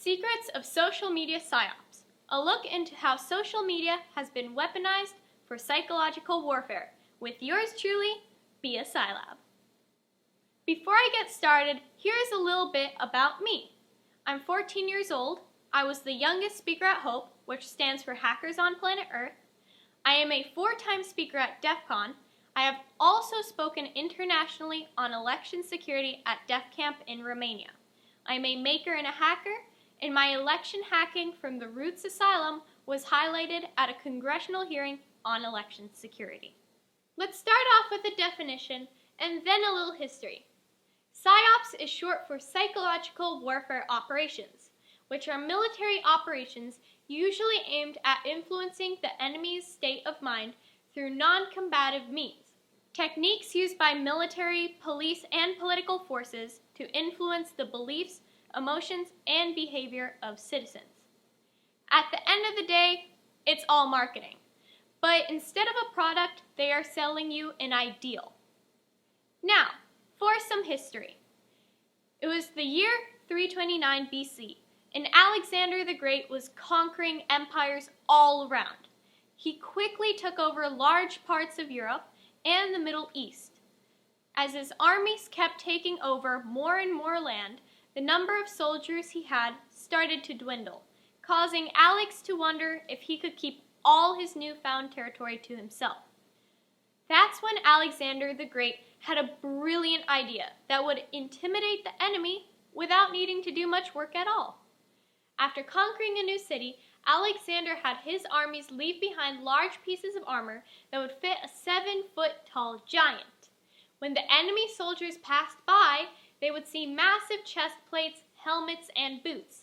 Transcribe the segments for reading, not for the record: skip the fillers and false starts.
Secrets of Social Media PsyOps, a look into how social media has been weaponized for psychological warfare, with yours truly, Be a PsyLab. Before I get started, here is a little bit about me. I'm 14 years old. I was the youngest speaker at HOPE, which stands for Hackers on Planet Earth. I am a 4-time speaker at DEF CON. I have also spoken internationally on election security at DEF Camp in Romania. I'm a maker and a hacker, and my election hacking from the Roots Asylum was highlighted at a congressional hearing on election security. Let's start off with a definition and then a little history. PsyOps is short for Psychological Warfare Operations, which are military operations usually aimed at influencing the enemy's state of mind through non-combative means. Techniques used by military, police, and political forces to influence the beliefs, emotions, and behavior of citizens. At the end of the day, it's all marketing. But instead of a product, they are selling you an ideal. Now, for some history. It was the year 329 BC, and Alexander the Great was conquering empires all around. He quickly took over large parts of Europe and the Middle East. As his armies kept taking over more and more land, the number of soldiers he had started to dwindle, causing Alex to wonder if he could keep all his newfound territory to himself. That's when Alexander the Great had a brilliant idea that would intimidate the enemy without needing to do much work at all. After conquering a new city, Alexander had his armies leave behind large pieces of armor that would fit a 7-foot-tall giant. When the enemy soldiers passed by, they would see massive chest plates, helmets, and boots.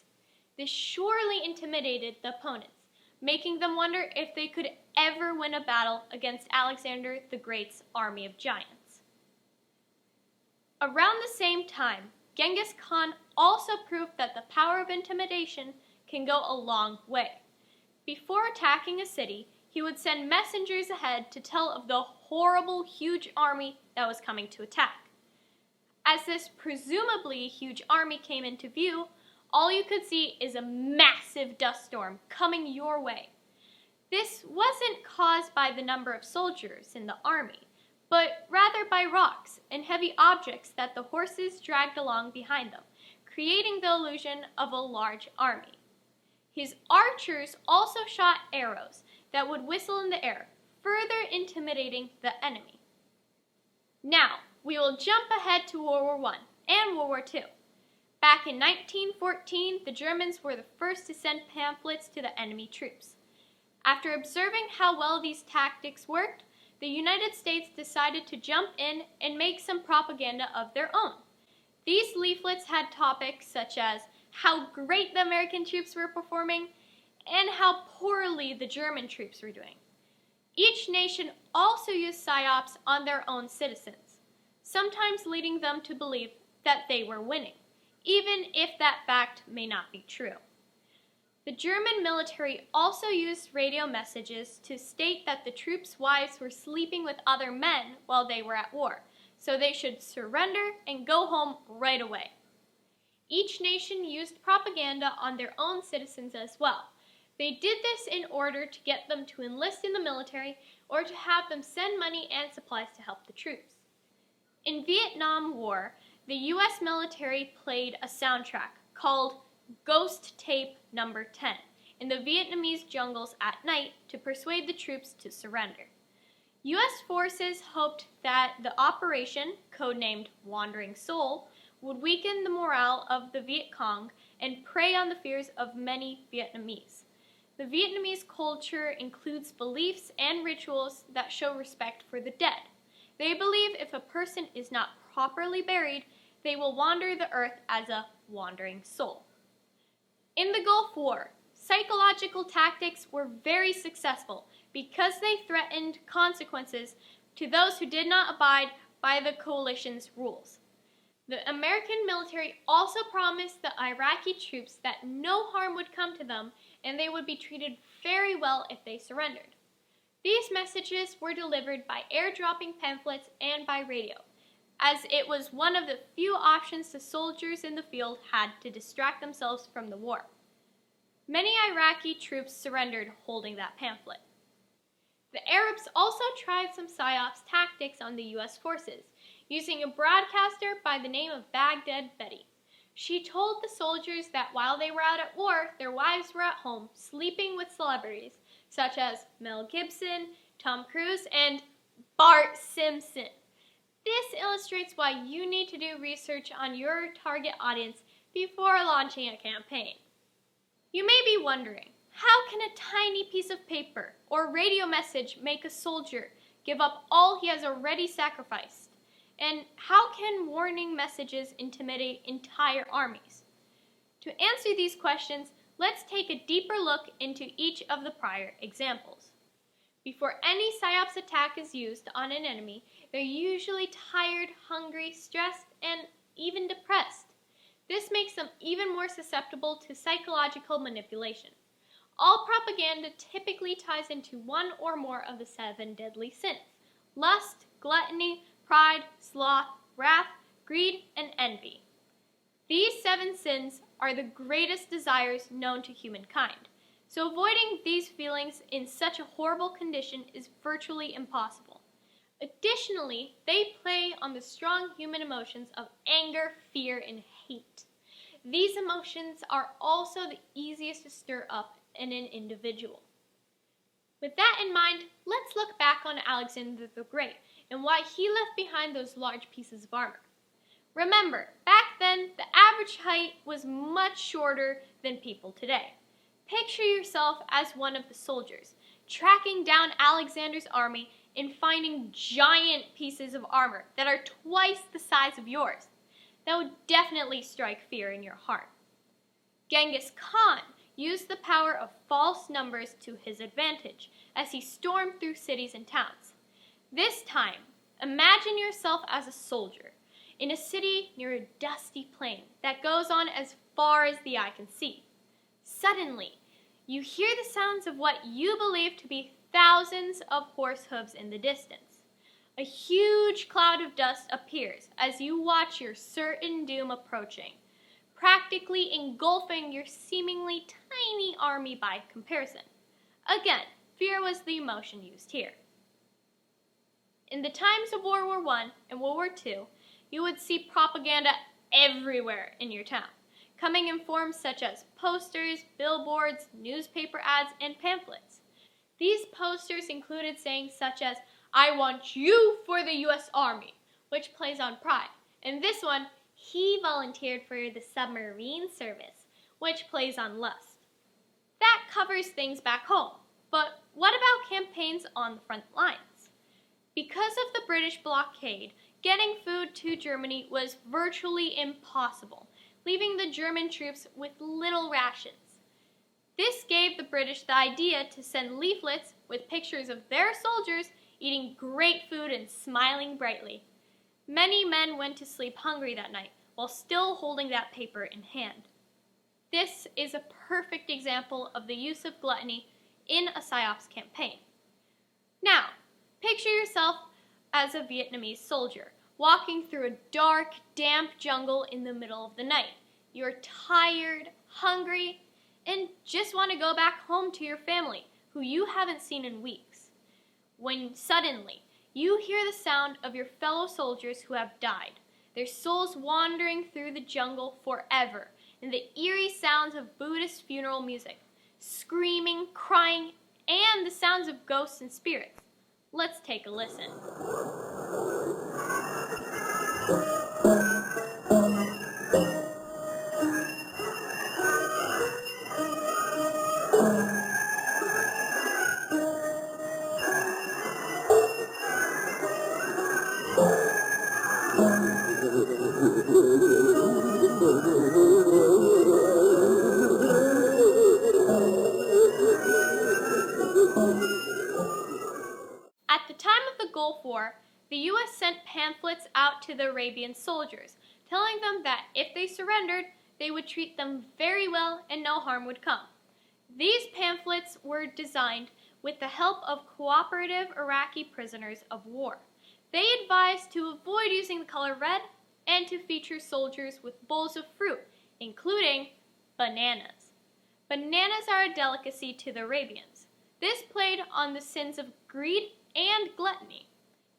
This surely intimidated the opponents, making them wonder if they could ever win a battle against Alexander the Great's army of giants. Around the same time, Genghis Khan also proved that the power of intimidation can go a long way. Before attacking a city, he would send messengers ahead to tell of the horrible, huge army that was coming to attack. As this presumably huge army came into view, all you could see is a massive dust storm coming your way. This wasn't caused by the number of soldiers in the army, but rather by rocks and heavy objects that the horses dragged along behind them, creating the illusion of a large army. His archers also shot arrows that would whistle in the air, further intimidating the enemy. Now, we will jump ahead to World War I and World War II. Back in 1914, the Germans were the first to send pamphlets to the enemy troops. After observing how well these tactics worked, the United States decided to jump in and make some propaganda of their own. These leaflets had topics such as how great the American troops were performing and how poorly the German troops were doing. Each nation also used PsyOps on their own citizens, sometimes leading them to believe that they were winning, even if that fact may not be true. The German military also used radio messages to state that the troops' wives were sleeping with other men while they were at war, so they should surrender and go home right away. Each nation used propaganda on their own citizens as well. They did this in order to get them to enlist in the military or to have them send money and supplies to help the troops. In Vietnam War, the U.S. military played a soundtrack called Ghost Tape Number 10 in the Vietnamese jungles at night to persuade the troops to surrender. U.S. forces hoped that the operation, codenamed Wandering Soul, would weaken the morale of the Viet Cong and prey on the fears of many Vietnamese. The Vietnamese culture includes beliefs and rituals that show respect for the dead. They believe if a person is not properly buried, they will wander the earth as a wandering soul. In the Gulf War, psychological tactics were very successful because they threatened consequences to those who did not abide by the coalition's rules. The American military also promised the Iraqi troops that no harm would come to them and they would be treated very well if they surrendered. These messages were delivered by airdropping pamphlets and by radio. as it was one of the few options the soldiers in the field had to distract themselves from the war. Many Iraqi troops surrendered holding that pamphlet. The Arabs also tried some PsyOps tactics on the U.S. forces, using a broadcaster by the name of Baghdad Betty. She told the soldiers that while they were out at war, their wives were at home sleeping with celebrities such as Mel Gibson, Tom Cruise, and Bart Simpson. This illustrates why you need to do research on your target audience before launching a campaign. You may be wondering, how can a tiny piece of paper or radio message make a soldier give up all he has already sacrificed? And how can warning messages intimidate entire armies? To answer these questions, let's take a deeper look into each of the prior examples. Before any PsyOps attack is used on an enemy, they're usually tired, hungry, stressed, and even depressed. This makes them even more susceptible to psychological manipulation. All propaganda typically ties into one or more of the 7 deadly sins: lust, gluttony, pride, sloth, wrath, greed, and envy. These 7 sins are the greatest desires known to humankind, so avoiding these feelings in such a horrible condition is virtually impossible. Additionally, they play on the strong human emotions of anger, fear, and hate. These emotions are also the easiest to stir up in an individual. With that in mind, let's look back on Alexander the Great and why he left behind those large pieces of armor. Remember, back then, the average height was much shorter than people today. Picture yourself as one of the soldiers, tracking down Alexander's army and finding giant pieces of armor that are twice the size of yours. That would definitely strike fear in your heart. Genghis Khan used the power of false numbers to his advantage as he stormed through cities and towns. This time, imagine yourself as a soldier in a city near a dusty plain that goes on as far as the eye can see. Suddenly, you hear the sounds of what you believe to be thousands of horse hooves in the distance. A huge cloud of dust appears as you watch your certain doom approaching, practically engulfing your seemingly tiny army by comparison. Again, fear was the emotion used here. In the times of World War I and World War II, you would see propaganda everywhere in your town, coming in forms such as posters, billboards, newspaper ads, and pamphlets. These posters included sayings such as, "I want you for the U.S. Army," which plays on pride, and this one, "He volunteered for the submarine service," which plays on lust. That covers things back home, but what about campaigns on the front lines? Because of the British blockade, getting food to Germany was virtually impossible, leaving the German troops with little rations. This gave the British the idea to send leaflets with pictures of their soldiers eating great food and smiling brightly. Many men went to sleep hungry that night while still holding that paper in hand. This is a perfect example of the use of gluttony in a PsyOps campaign. Now, picture yourself as a Vietnamese soldier walking through a dark, damp jungle in the middle of the night. You're tired, hungry, and just want to go back home to your family, who you haven't seen in weeks. When suddenly, you hear the sound of your fellow soldiers who have died, their souls wandering through the jungle forever, and the eerie sounds of Buddhist funeral music, screaming, crying, and the sounds of ghosts and spirits. Let's take a listen. At the time of the Gulf War, the U.S. sent pamphlets out to the Arabian soldiers, telling them that if they surrendered, they would treat them very well and no harm would come. These pamphlets were designed with the help of cooperative Iraqi prisoners of war. They advised to avoid using the color red and to feature soldiers with bowls of fruit, including bananas. Bananas are a delicacy to the Arabians. This played on the sins of greed and gluttony.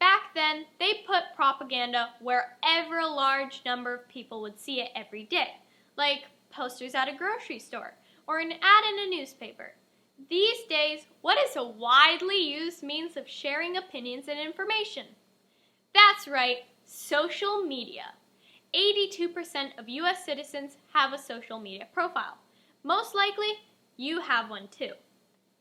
Back then, they put propaganda wherever a large number of people would see it every day, like posters at a grocery store or an ad in a newspaper. These days, what is a widely used means of sharing opinions and information? That's right, social media. 82% of US citizens have a social media profile. Most likely, you have one too.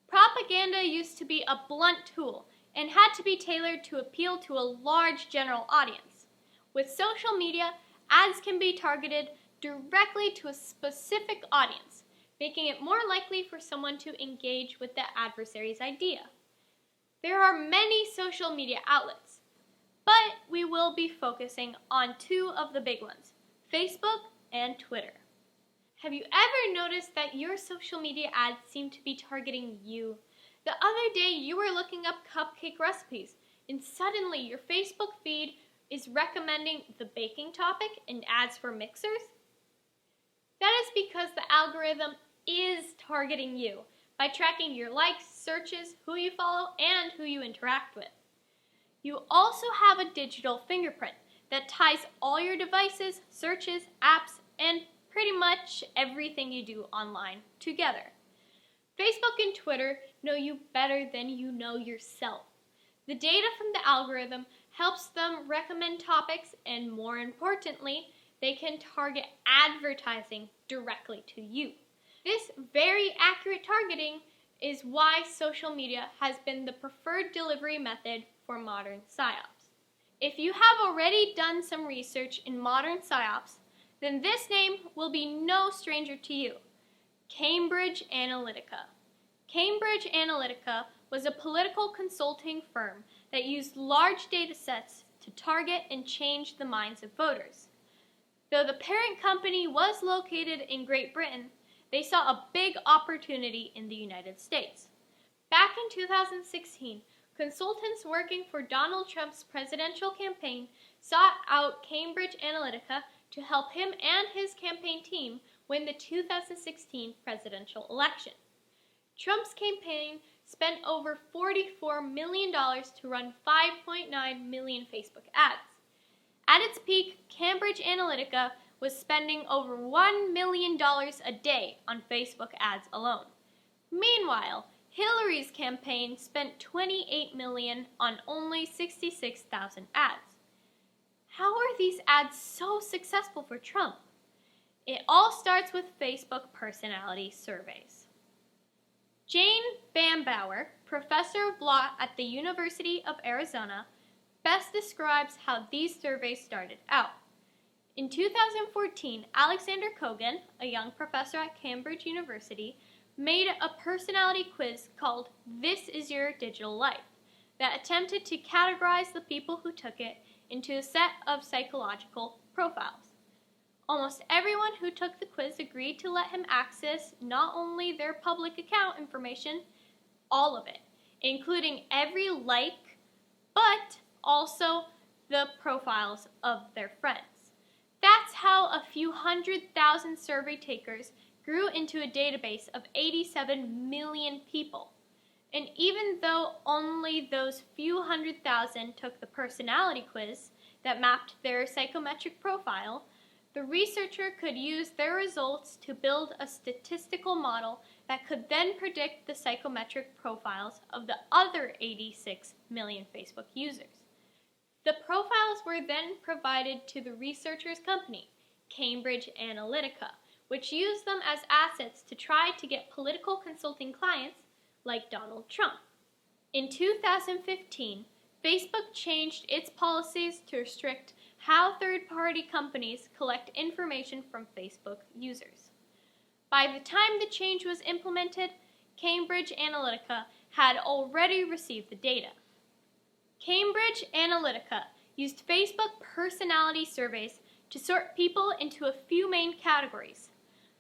Propaganda used to be a blunt tool and had to be tailored to appeal to a large general audience. With social media, ads can be targeted directly to a specific audience, making it more likely for someone to engage with the adversary's idea. There are many social media outlets, but we will be focusing on two of the big ones, Facebook and Twitter. Have you ever noticed that your social media ads seem to be targeting you? The other day you were looking up cupcake recipes, and suddenly your Facebook feed is recommending the baking topic and ads for mixers? That is because the algorithm is targeting you by tracking your likes, searches, who you follow, and who you interact with. You also have a digital fingerprint that ties all your devices, searches, apps, and pretty much everything you do online together. Facebook and Twitter know you better than you know yourself. The data from the algorithm helps them recommend topics, and more importantly, they can target advertising directly to you. This very accurate targeting is why social media has been the preferred delivery method for modern PsyOps. If you have already done some research in modern PsyOps, then this name will be no stranger to you. Cambridge Analytica. Cambridge Analytica was a political consulting firm that used large data sets to target and change the minds of voters. Though the parent company was located in Great Britain, they saw a big opportunity in the United States. Back in 2016, consultants working for Donald Trump's presidential campaign sought out Cambridge Analytica to help him and his campaign team win the 2016 presidential election. Trump's campaign spent over $44 million to run 5.9 million Facebook ads. At its peak, Cambridge Analytica was spending over $1 million a day on Facebook ads alone. Meanwhile, Hillary's campaign spent $28 million on only 66,000 ads. How are these ads so successful for Trump? It all starts with Facebook personality surveys. Jane Bambauer, professor of law at the University of Arizona, best describes how these surveys started out. In 2014, Alexander Kogan, a young professor at Cambridge University, made a personality quiz called This Is Your Digital Life that attempted to categorize the people who took it into a set of psychological profiles. Almost everyone who took the quiz agreed to let him access not only their public account information, all of it, including every like, but also the profiles of their friends. That's how a few 100,000 survey takers grew into a database of 87 million people. And even though only those few 100,000 took the personality quiz that mapped their psychometric profile, the researcher could use their results to build a statistical model that could then predict the psychometric profiles of the other 86 million Facebook users. The profiles were then provided to the researcher's company, Cambridge Analytica, which used them as assets to try to get political consulting clients like Donald Trump. In 2015, Facebook changed its policies to restrict how third-party companies collect information from Facebook users. By the time the change was implemented, Cambridge Analytica had already received the data. Cambridge Analytica used Facebook personality surveys to sort people into a few main categories.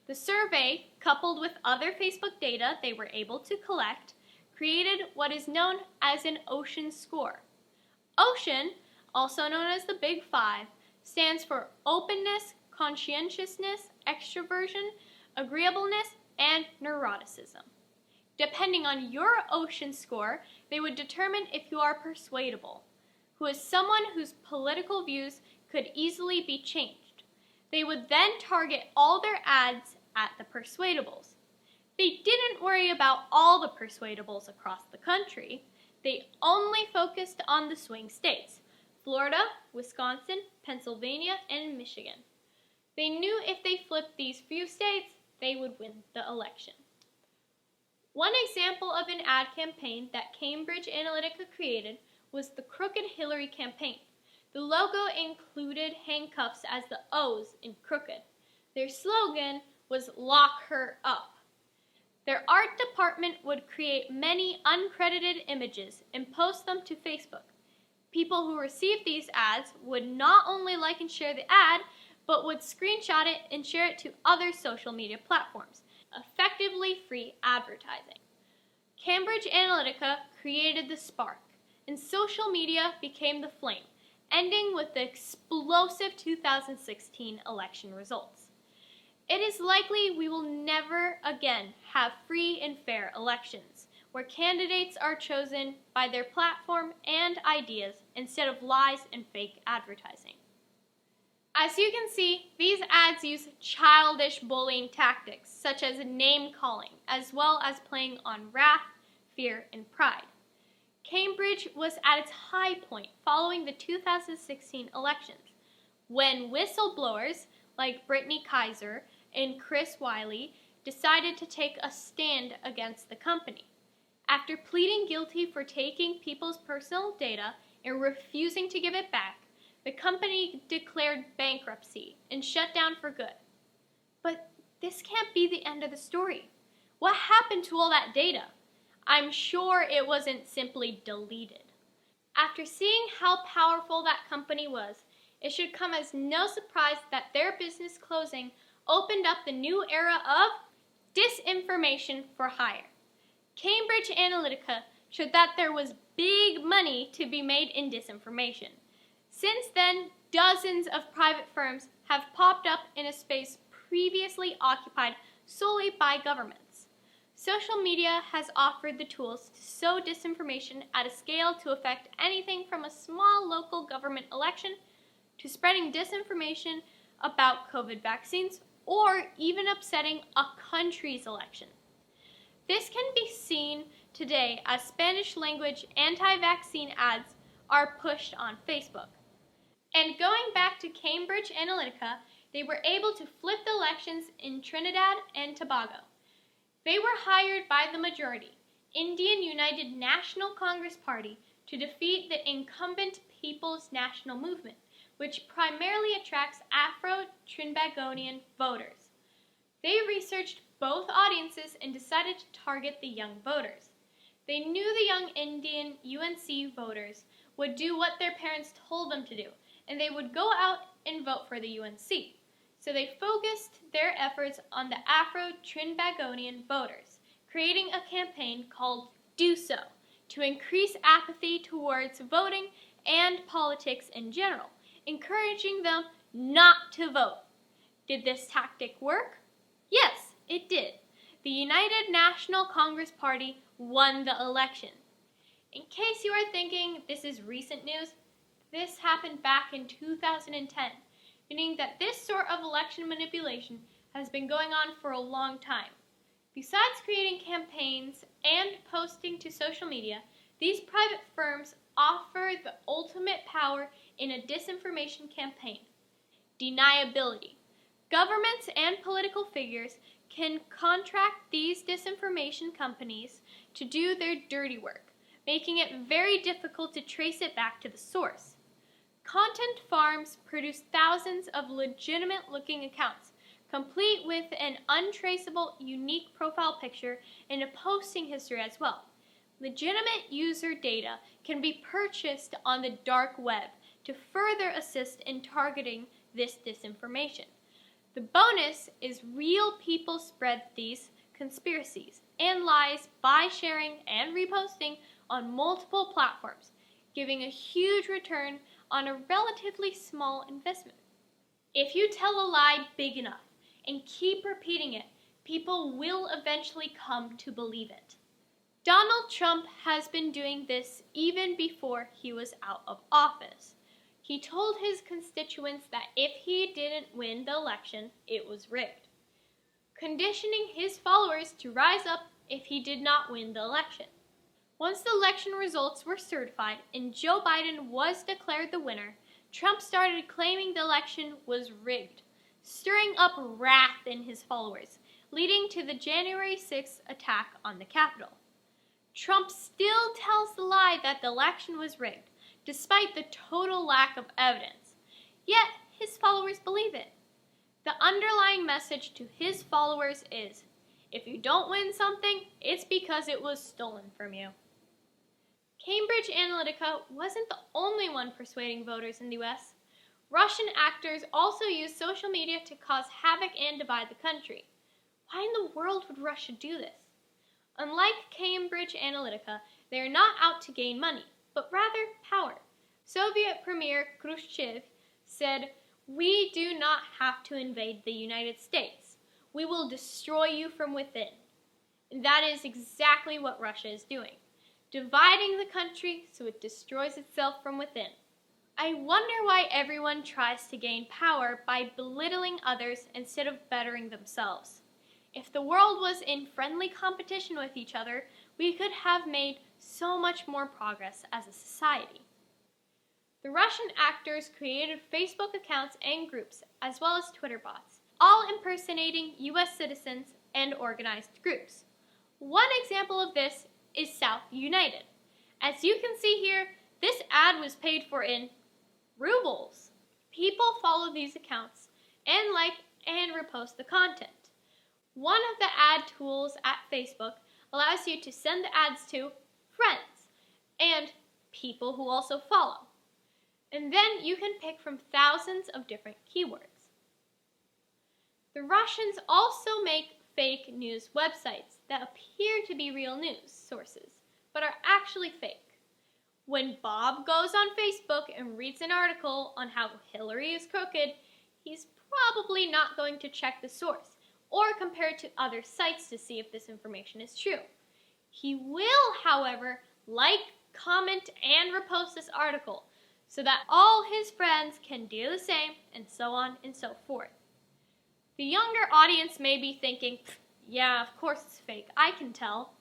The survey, coupled with other Facebook data they were able to collect, created what is known as an ocean score. Ocean, also known as the Big Five, stands for openness, conscientiousness, extroversion, agreeableness, and neuroticism. Depending on your ocean score, they would determine if you are persuadable, who is someone whose political views could easily be changed. They would then target all their ads at the persuadables. They didn't worry about all the persuadables across the country. They only focused on the swing states: Florida, Wisconsin, Pennsylvania, and Michigan. They knew if they flipped these few states, they would win the election. One example of an ad campaign that Cambridge Analytica created was the Crooked Hillary campaign. The logo included handcuffs as the O's in crooked. Their slogan was "Lock her up." Their art department would create many uncredited images and post them to Facebook. People who received these ads would not only like and share the ad, but would screenshot it and share it to other social media platforms, effectively free advertising. Cambridge Analytica created the spark, and social media became the flame, ending with the explosive 2016 election results. It is likely we will never again have free and fair elections, where candidates are chosen by their platform and ideas instead of lies and fake advertising. As you can see, these ads use childish bullying tactics, such as name-calling, as well as playing on wrath, fear, and pride. Cambridge was at its high point following the 2016 elections, when whistleblowers like Brittany Kaiser and Chris Wiley decided to take a stand against the company. After pleading guilty for taking people's personal data and refusing to give it back, the company declared bankruptcy and shut down for good. But this can't be the end of the story. What happened to all that data? I'm sure it wasn't simply deleted. After seeing how powerful that company was, it should come as no surprise that their business closing opened up the new era of disinformation for hire. Cambridge Analytica showed that there was big money to be made in disinformation. Since then, dozens of private firms have popped up in a space previously occupied solely by governments. Social media has offered the tools to sow disinformation at a scale to affect anything from a small local government election to spreading disinformation about COVID vaccines or even upsetting a country's election. This can be seen today as Spanish-language anti-vaccine ads are pushed on Facebook. And going back to Cambridge Analytica, they were able to flip the elections in Trinidad and Tobago. They were hired by the majority, Indian United National Congress Party, to defeat the incumbent People's National Movement, which primarily attracts Afro-Trinbagonian voters. They researched both audiences and decided to target the young voters. They knew the young Indian UNC voters would do what their parents told them to do, and they would go out and vote for the UNC. So they focused their efforts on the Afro-Trinbagonian voters, creating a campaign called Do So to increase apathy towards voting and politics in general, encouraging them not to vote. Did this tactic work? Yes, it did. The United National Congress Party won the election. In case you are thinking this is recent news, this happened back in 2010, meaning that this sort of election manipulation has been going on for a long time. Besides creating campaigns and posting to social media, these private firms offer the ultimate power in a disinformation campaign: deniability. Governments and political figures can contract these disinformation companies to do their dirty work, making it very difficult to trace it back to the source. Content farms produce thousands of legitimate-looking accounts, complete with an untraceable, unique profile picture and a posting history as well. Legitimate user data can be purchased on the dark web to further assist in targeting this disinformation. The bonus is real people spread these conspiracies and lies by sharing and reposting on multiple platforms, giving a huge return on a relatively small investment. If you tell a lie big enough and keep repeating it, people will eventually come to believe it. Donald Trump has been doing this even before he was out of office. He told his constituents that if he didn't win the election, it was rigged, conditioning his followers to rise up if he did not win the election. Once the election results were certified and Joe Biden was declared the winner, Trump started claiming the election was rigged, stirring up wrath in his followers, leading to the January 6th attack on the Capitol. Trump still tells the lie that the election was rigged, despite the total lack of evidence. Yet, his followers believe it. The underlying message to his followers is, if you don't win something, it's because it was stolen from you. Cambridge Analytica wasn't the only one persuading voters in the US. Russian actors also used social media to cause havoc and divide the country. Why in the world would Russia do this? Unlike Cambridge Analytica, they are not out to gain money, but rather power. Soviet Premier Khrushchev said, "We do not have to invade the United States. We will destroy you from within." And that is exactly what Russia is doing, dividing the country so it destroys itself from within. I wonder why everyone tries to gain power by belittling others instead of bettering themselves. If the world was in friendly competition with each other, we could have made so much more progress as a society. The Russian actors created Facebook accounts and groups, as well as Twitter bots, all impersonating US citizens and organized groups. One example of this is South United. As you can see here, this ad was paid for in rubles. People follow these accounts and like and repost the content. One of the ad tools at Facebook allows you to send the ads to friends and people who also follow. And then you can pick from thousands of different keywords. The Russians also make fake news websites that appear to be real news sources, but are actually fake. When Bob goes on Facebook and reads an article on how Hillary is crooked, he's probably not going to check the source or compare it to other sites to see if this information is true. He will, however, like, comment, and repost this article so that all his friends can do the same, and so on and so forth. The younger audience may be thinking, yeah, of course it's fake, I can tell.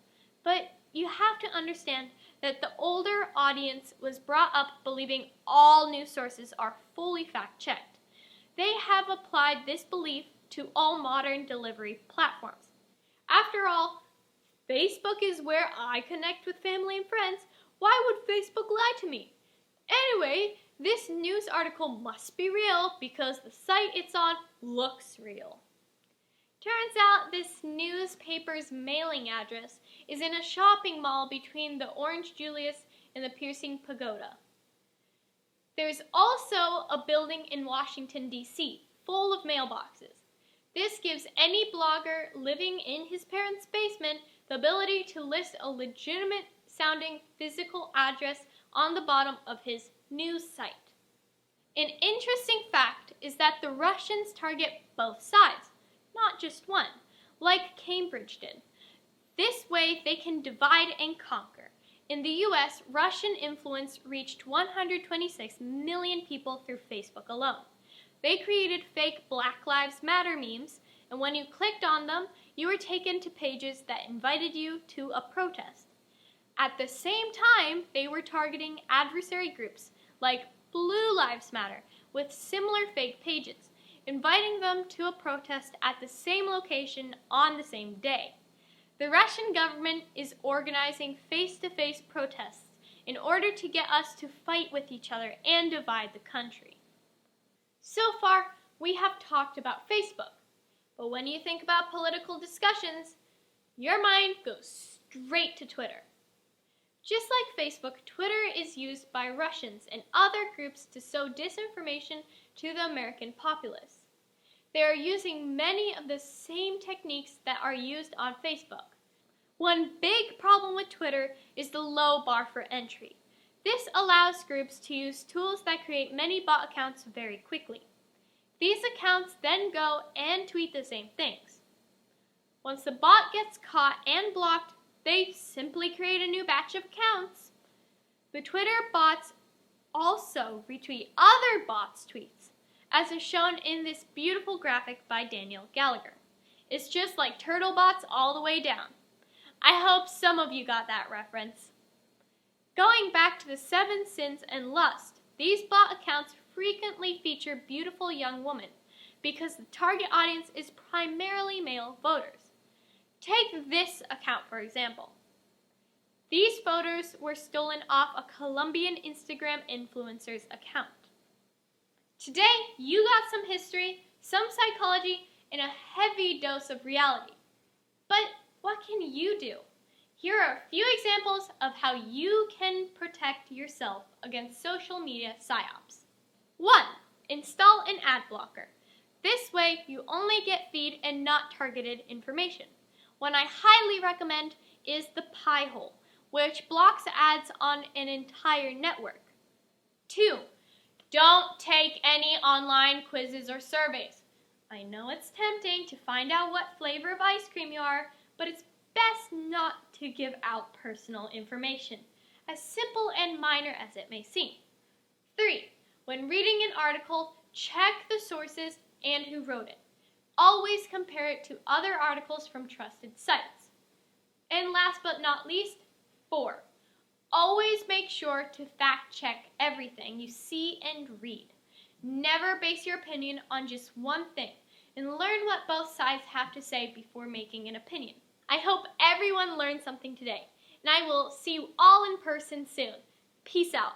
But you have to understand that the older audience was brought up believing all news sources are fully fact-checked. They have applied this belief to all modern delivery platforms. After all, Facebook is where I connect with family and friends. Why would Facebook lie to me? Anyway, this news article must be real because the site it's on looks real. Turns out this newspaper's mailing address is in a shopping mall between the Orange Julius and the Piercing Pagoda. There's also a building in Washington, D.C., full of mailboxes. This gives any blogger living in his parents' basement the ability to list a legitimate-sounding physical address on the bottom of his news site. An interesting fact is that the Russians target both sides, not just one, like Cambridge did. This way they can divide and conquer. In the US, Russian influence reached 126 million people through Facebook alone. They created fake Black Lives Matter memes, and when you clicked on them, you were taken to pages that invited you to a protest. At the same time, they were targeting adversary groups like Blue Lives Matter with similar fake pages, inviting them to a protest at the same location on the same day. The Russian government is organizing face-to-face protests in order to get us to fight with each other and divide the country. So far, we have talked about Facebook, but when you think about political discussions, your mind goes straight to Twitter. Just like Facebook, Twitter is used by Russians and other groups to sow disinformation to the American populace. They are using many of the same techniques that are used on Facebook. One big problem with Twitter is the low bar for entry. This allows groups to use tools that create many bot accounts very quickly. These accounts then go and tweet the same things. Once the bot gets caught and blocked, they simply create a new batch of accounts. The Twitter bots also retweet other bots' tweets, as is shown in this beautiful graphic by Daniel Gallagher. It's just like turtle bots all the way down. I hope some of you got that reference. Going back to the 7 sins and lust, these bot accounts frequently feature beautiful young women because the target audience is primarily male voters. Take this account for example. These photos were stolen off a Colombian Instagram influencer's account. Today, you got some history, some psychology, and a heavy dose of reality. But what can you do? Here are a few examples of how you can protect yourself against social media PsyOps. 1. Install an ad blocker. This way, you only get feed and not targeted information. One I highly recommend is the Pi-hole, which blocks ads on an entire network. 2. Don't take any online quizzes or surveys. I know it's tempting to find out what flavor of ice cream you are, but it's best not to give out personal information, as simple and minor as it may seem. 3. When reading an article, check the sources and who wrote it. Always compare it to other articles from trusted sites. And last but not least, 4. Always make sure to fact check everything you see and read. Never base your opinion on just one thing, and learn what both sides have to say before making an opinion. I hope everyone learned something today, and I will see you all in person soon. Peace out.